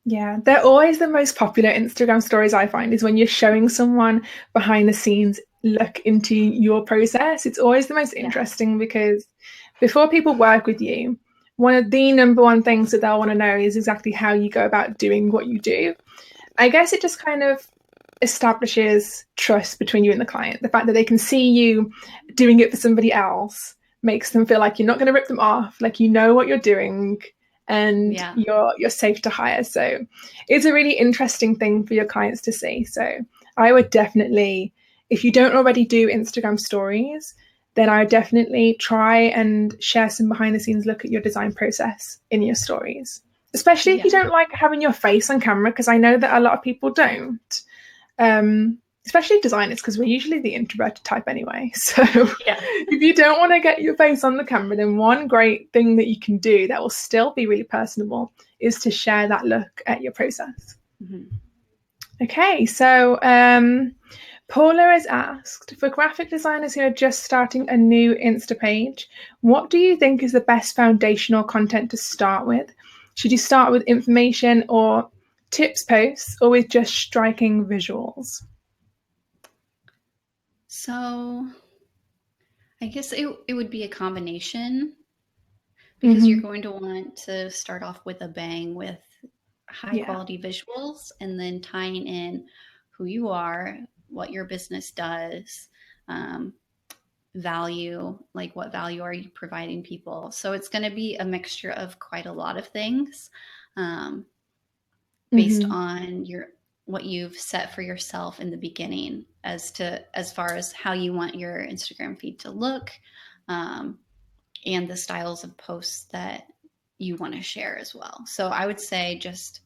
Yeah, they're always the most popular Instagram stories I find, is when you're showing someone behind the scenes look into your process. It's always the most Yeah. interesting because before people work with you, one of the number one things that they'll want to know is exactly how you go about doing what you do. I guess it just kind of establishes trust between you and the client. The fact that they can see you doing it for somebody else makes them feel like you're not going to rip them off, like you know what you're doing, and Yeah. you're safe to hire. So it's a really interesting thing for your clients to see. So I would definitely, if you don't already do Instagram stories, then I would definitely try and share some behind the scenes look at your design process in your stories, especially if Yeah. you don't like having your face on camera, because I know that a lot of people don't, especially designers, because we're usually the introverted type anyway. So Yeah. if you don't want to get your face on the camera, then one great thing that you can do that will still be really personable is to share that look at your process. Mm-hmm. Okay, so Paula has asked, for graphic designers who are just starting a new Insta page, what do you think is the best foundational content to start with? Should you start with information or tips posts, or with just striking visuals? So I guess it would be a combination, because you're Mm-hmm. going to want to start off with a bang with high Yeah. quality visuals, and then tying in who you are, what your business does, um, value, like what value are you providing people. So it's going to be a mixture of quite a lot of things, um, based Mm-hmm. on your what you've set for yourself in the beginning, as far as how you want your Instagram feed to look, um, and the styles of posts that you want to share as well. So I would say, just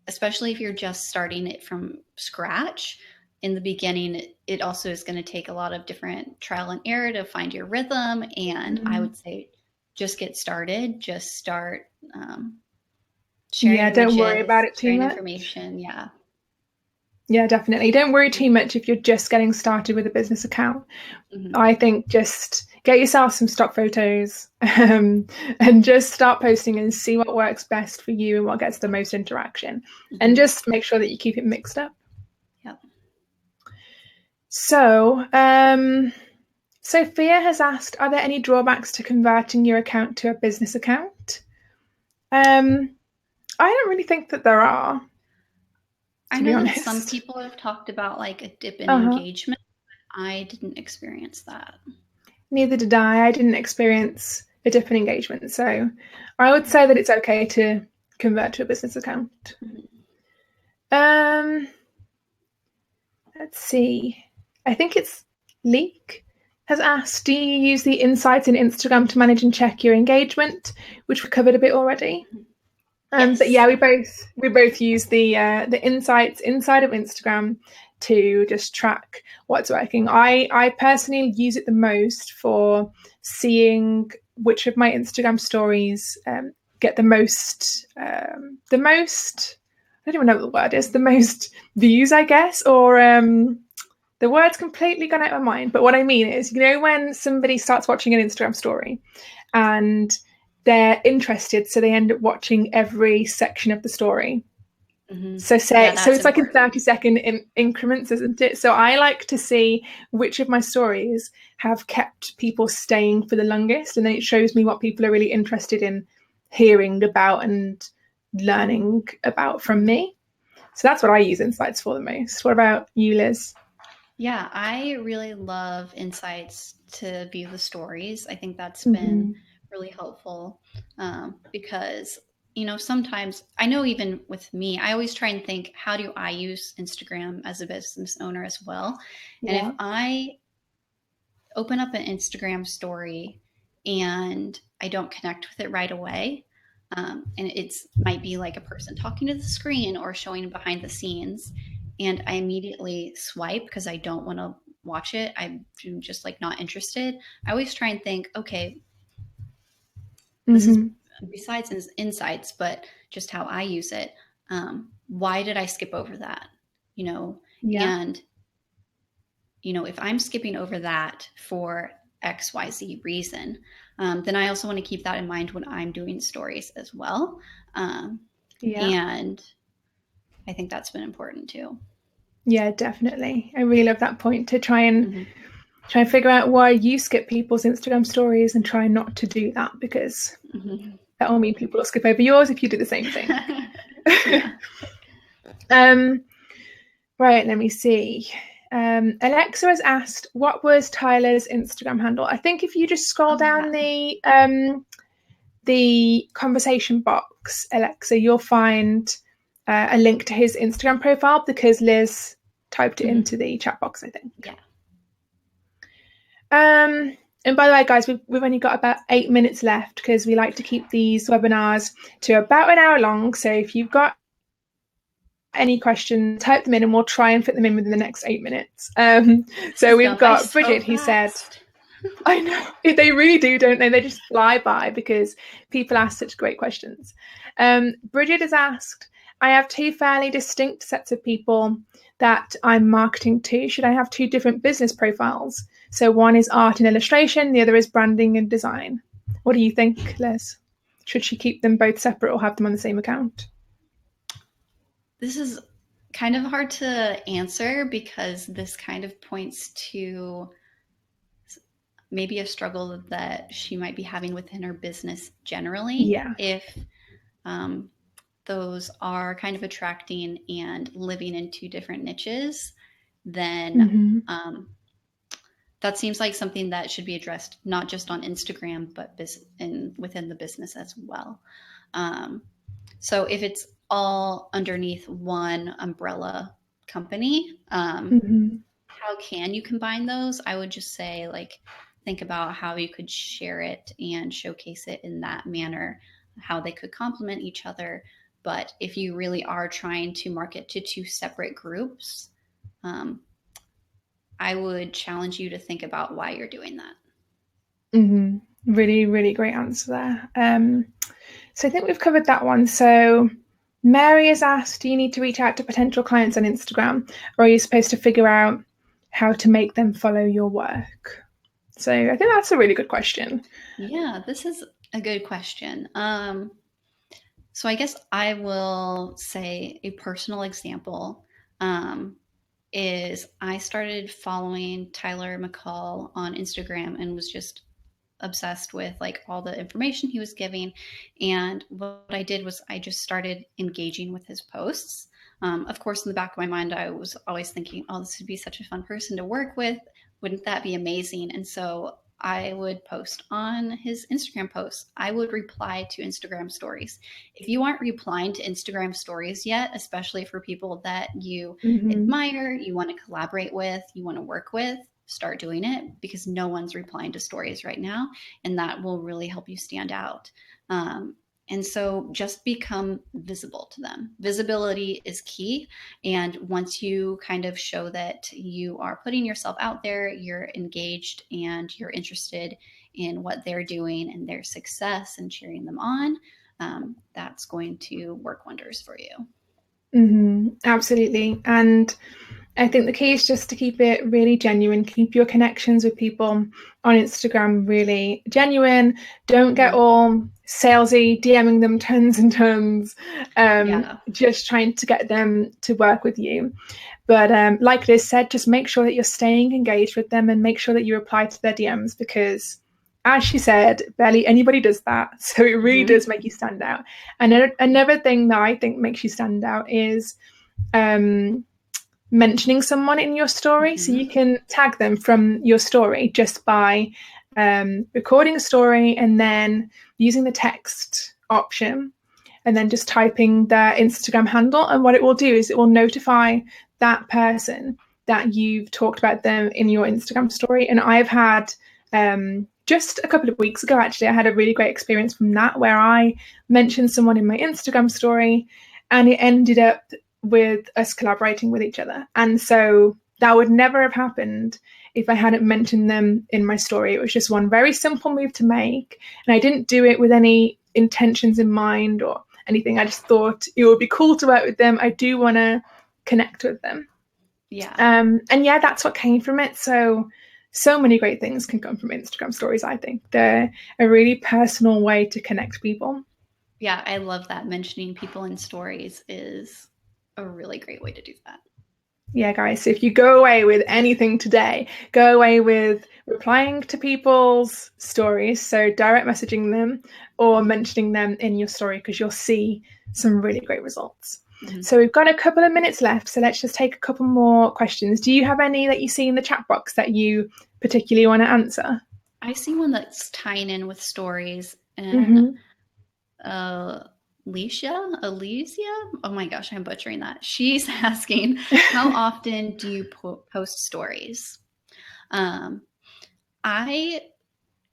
especially if you're just starting it from scratch in the beginning, it also is going to take a lot of different trial and error to find your rhythm. And I Mm-hmm. would say just get started, just start sharing Yeah, don't worry about images, it too sharing much. information. Yeah. Yeah, definitely. Don't worry too much if you're just getting started with a business account. Mm-hmm. I think just get yourself some stock photos and just start posting and see what works best for you and what gets the most interaction. And just make sure that you keep it mixed up. Yep. So, Sophia has asked, are there any drawbacks to converting your account to a business account? I don't really think that there are, I to be know that some honest. people have talked about like a dip in Uh-huh. engagement. I didn't experience that. Neither did I. I didn't experience a dip in engagement. So I would say that it's okay to convert to a business account. Um, let's see. I think it's Leak has asked, do you use the insights in Instagram to manage and check your engagement, which we covered a bit already? But Yes. yeah, we both use the insights inside of Instagram to just track what's working. I personally use it the most for seeing which of my Instagram stories get the most I don't even know what the word is, the most views, I guess, or the word's completely gone out of my mind. But what I mean is, when somebody starts watching an Instagram story and they're interested, so they end up watching every section of the story. Mm-hmm. So Yeah, so that's it's like in important. 30-second increments, isn't it? So I like to see which of my stories have kept people staying for the longest, and then it shows me what people are really interested in hearing about and learning about from me. So that's what I use insights for the most. What about you, Liz? Yeah, I really love insights to view the stories. I think that's been Mm-hmm. really helpful because, sometimes I know even with me, I always try and think, how do I use Instagram as a business owner as well? And if Yeah. I open up an Instagram story and I don't connect with it right away, and it's might be like a person talking to the screen or showing behind the scenes, and I immediately swipe because I don't want to watch it. I'm just like not interested. I always try and think, okay, this is Mm-hmm. besides insights, but just how I use it. Why did I skip over that? You know, Yeah. and if I'm skipping over that for XYZ reason, then I also want to keep that in mind when I'm doing stories as well. Um, Yeah. and I think that's been important too. Yeah, definitely. I really love that point to Mm-hmm. try and figure out why you skip people's Instagram stories and try not to do that, because Mm-hmm. that will mean people will skip over yours if you do the same thing. Yeah. um, right, let me see. Alexa has asked, what was Tyler's Instagram handle? I think if you just scroll Oh, down yeah. the conversation box, Alexa, you'll find a link to his Instagram profile because Liz typed it Mm-hmm. into the chat box, I think. Yeah. And by the way, guys, we've only got about 8 minutes left because we like to keep these webinars to about an hour long. So if you've got any questions, type them in and we'll try and fit them in within the next 8 minutes. This So has we've gone by got so Bridget who said, fast. I know, they really do, don't they? They just fly by because people ask such great questions. Bridget has asked, I have two fairly distinct sets of people that I'm marketing to. Should I have two different business profiles? So one is art and illustration, the other is branding and design. What do you think, Liz? Should she keep them both separate or have them on the same account? This is kind of hard to answer because this kind of points to maybe a struggle that she might be having within her business generally. Yeah. If um, those are kind of attracting and living in two different niches, then Mm-hmm. that seems like something that should be addressed not just on Instagram, but within the business as well. Um, so if it's all underneath one umbrella company, Mm-hmm. how can you combine those? I would just say, like, think about how you could share it and showcase it in that manner, how they could complement each other. But if you really are trying to market to two separate groups, um, I would challenge you to think about why you're doing that. Mm-hmm. Really, really great answer there. So I think we've covered that one. So Mary has asked, do you need to reach out to potential clients on Instagram, or are you supposed to figure out how to make them follow your work? So I think that's a really good question. Yeah, this is a good question. So I guess I will say a personal example um, is I started following Tyler McCall on Instagram and was just obsessed with like all the information he was giving. And what I did was I just started engaging with his posts. Of course, in the back of my mind, I was always thinking, oh, this would be such a fun person to work with. Wouldn't that be amazing? And so I would post on his Instagram posts. I would reply to Instagram stories. If you aren't replying to Instagram stories yet, especially for people that you Mm-hmm. admire, you want to collaborate with, you want to work with, start doing it, because no one's replying to stories right now, and that will really help you stand out. And so just become visible to them. Visibility is key. And once you kind of show that you are putting yourself out there, you're engaged, and you're interested in what they're doing and their success and cheering them on, that's going to work wonders for you. Mm-hmm. Absolutely. And I think the key is just to keep it really genuine. Keep your connections with people on Instagram really genuine. Don't get Mm-hmm. all salesy, DMing them tons and tons, Yeah. just trying to get them to work with you. But like Liz said, just make sure that you're staying engaged with them and make sure that you reply to their DMs because, as she said, barely anybody does that. So it really Mm-hmm. does make you stand out. And another thing that I think makes you stand out is um, mentioning someone in your story. So you Mm-hmm. can tag them from your story just by recording a story and then using the text option and then just typing their Instagram handle. And what it will do is it will notify that person that you've talked about them in your Instagram story. And I've had just a couple of weeks ago, actually, I had a really great experience from that where I mentioned someone in my Instagram story and it ended up with us collaborating with each other. And so that would never have happened if I hadn't mentioned them in my story. It was just one very simple move to make. And I didn't do it with any intentions in mind or anything. I just thought it would be cool to work with them. I do want to connect with them. Yeah. And yeah, that's what came from it. So many great things can come from Instagram stories, I think. They're a really personal way to connect people. Yeah, I love that. Mentioning people in stories is a really great way to do that. Yeah, guys, so if you go away with anything today, go away with replying to people's stories, so direct messaging them or mentioning them in your story because you'll see some really great results. Mm-hmm. So we've got a couple of minutes left, so let's just take a couple more questions. Do you have any that you see in the chat box that you particularly want to answer? I see one that's tying in with stories, and Mm-hmm. Alicia, oh my gosh, I'm butchering that. She's asking, how often do you post stories? Um, I,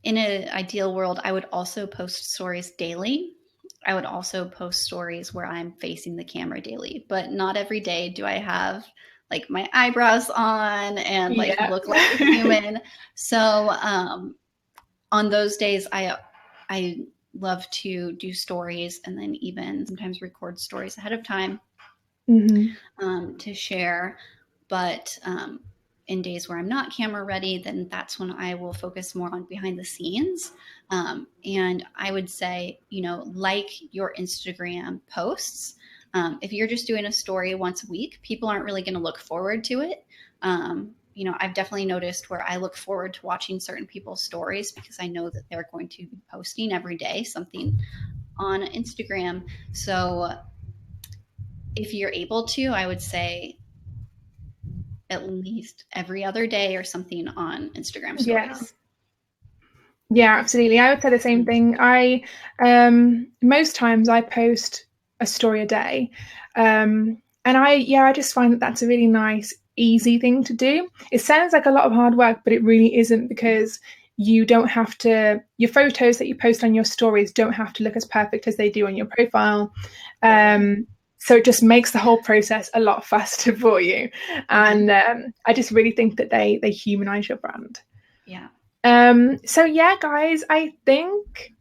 in an ideal world, I would also post stories daily. I would also post stories where I'm facing the camera daily, but not every day do I have like my eyebrows on and like Yeah. look like a human. So on those days, I love to do stories and then even sometimes record stories ahead of time Mm-hmm. to share. But in days where I'm not camera ready, then that's when I will focus more on behind the scenes. And I would say, like your Instagram posts, if you're just doing a story once a week, people aren't really going to look forward to it. I've definitely noticed where I look forward to watching certain people's stories because I know that they're going to be posting every day something on Instagram. So if you're able to, I would say at least every other day or something on Instagram Yeah. stories. Yeah, absolutely. I would say the same Mm-hmm. thing. I most times I post a story a day. And I just find that that's a really nice, easy thing to do. It sounds like a lot of hard work, but it really isn't because you don't have to, your photos that you post on your stories don't have to look as perfect as they do on your profile. Totally. So it just makes the whole process a lot faster for you. Mm-hmm. And I just really think that they humanize your brand. Yeah. So yeah, guys, I think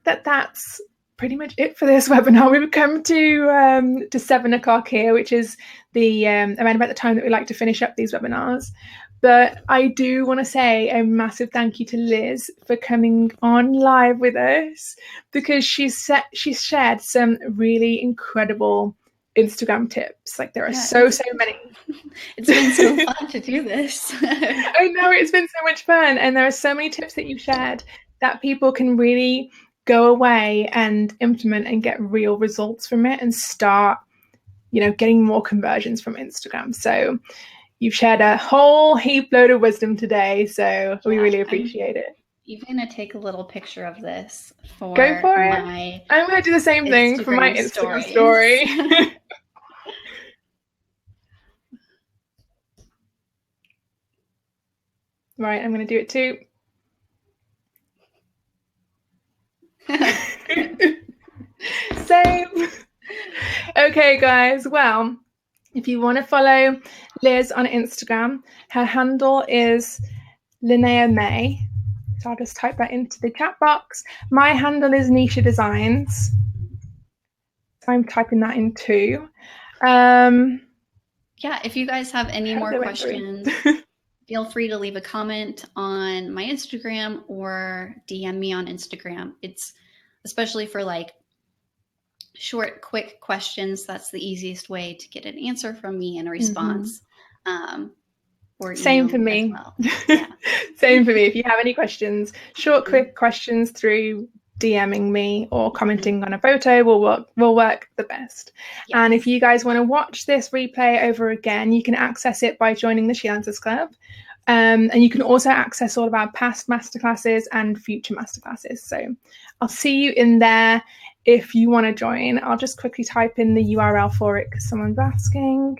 that that's pretty much it for this webinar. We've come to 7 o'clock here, which is the around about the time that we like to finish up these webinars. But I do want to say a massive thank you to Liz for coming on live with us, because she's shared some really incredible Instagram tips. Like there are so many. It's been so fun to do this. I know, it's been so much fun, and there are so many tips that you've shared that people can really go away and implement and get real results from it and start, getting more conversions from Instagram. So you've shared a whole heap load of wisdom today, so we really appreciate it. Even going to take a little picture of this for Go for it. my I'm going to do the same thing for my Instagram story. Right, I'm going to do it too. Same. Okay, guys. Well, if you want to follow Liz on Instagram, her handle is Linnea May. So I'll just type that into the chat box. My handle is Nesha Designs. So I'm typing that in too. Yeah, if you guys have any more questions, feel free to leave a comment on my Instagram or DM me on Instagram. It's especially for like short, quick questions. That's the easiest way to get an answer from me and a response. Or same for me. Well. Yeah. Same for me. If you have any questions, short, quick questions through DMing me or commenting on a photo will work the best. Yes. And if you guys want to watch this replay over again, you can access it by joining the Freelancers Club. And you can also access all of our past masterclasses and future masterclasses. So I'll see you in there if you want to join. I'll just quickly type in the URL for it because someone's asking.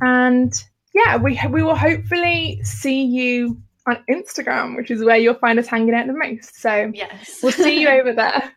And yeah, we will hopefully see you on Instagram, which is where you'll find us hanging out the most. So yes, we'll see you over there.